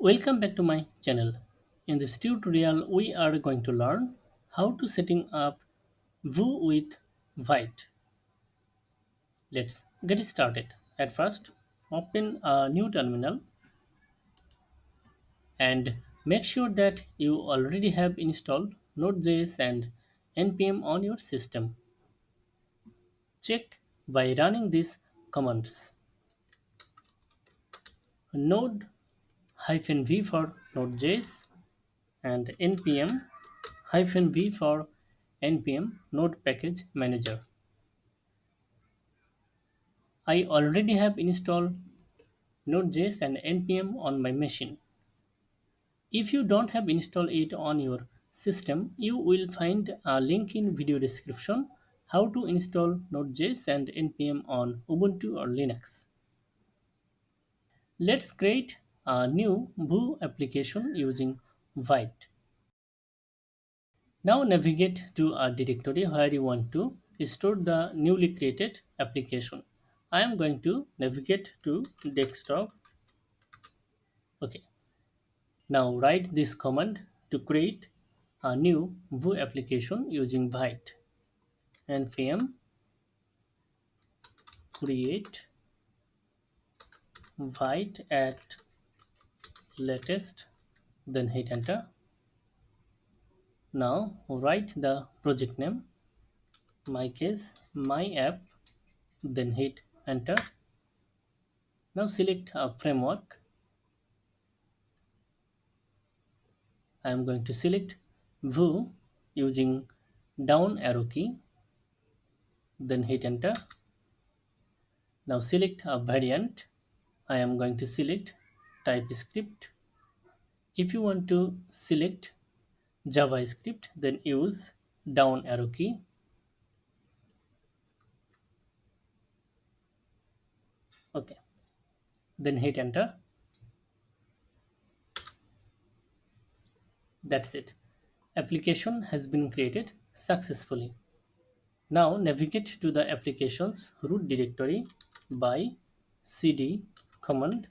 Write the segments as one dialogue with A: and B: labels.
A: Welcome back to my channel. In this tutorial, we are going to learn how to setting up Vue with Vite. Let's get started. At first, open a new terminal and make sure that you already have installed node.js and npm on your system. Check by running these commands. Node-v for node.js and npm-v for npm node package manager. I already have installed node.js and npm on my machine. If you don't have installed it on your system, you will find a link in video description how to install node.js and npm on Ubuntu or Linux. Let's create a new Vue application using Vite. Now navigate to a directory where you want to store the newly created application. I am going to navigate to desktop. Okay. Now write this command to create a new Vue application using Vite. npm create Vite at latest, then hit enter. Now write the project name, my case my app, then hit enter. Now select a framework. I am going to select Vue using down arrow key, then hit enter. Now select a variant. I am going to select TypeScript. If you want to select JavaScript, then use down arrow key. Okay, then hit enter. That's it. Application has been created successfully. Now navigate to the application's root directory by cd command.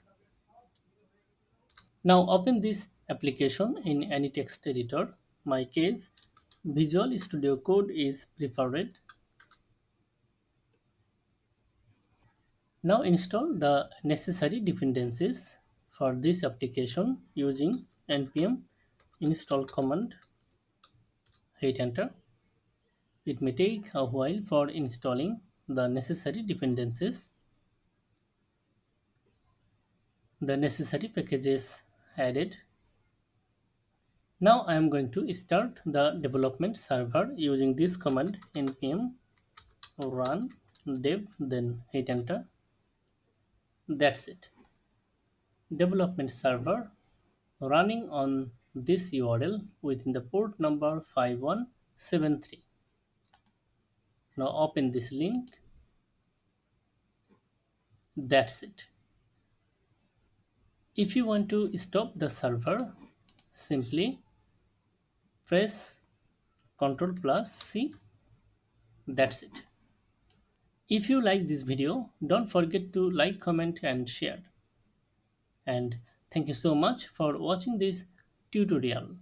A: Now open this application in any text editor. My case, Visual Studio Code is preferred. Now install the necessary dependencies for this application using npm install command. Hit enter. It may take a while for installing the necessary dependencies. The necessary packages added. Now I am going to start the development server using this command npm run dev, then hit enter. That's it. Development server running on this URL within the port number 5173. Now open this link. That's it. If you want to stop the server, simply press Ctrl plus C. That's it. If you like this video, don't forget to like, comment and share. And thank you so much for watching this tutorial.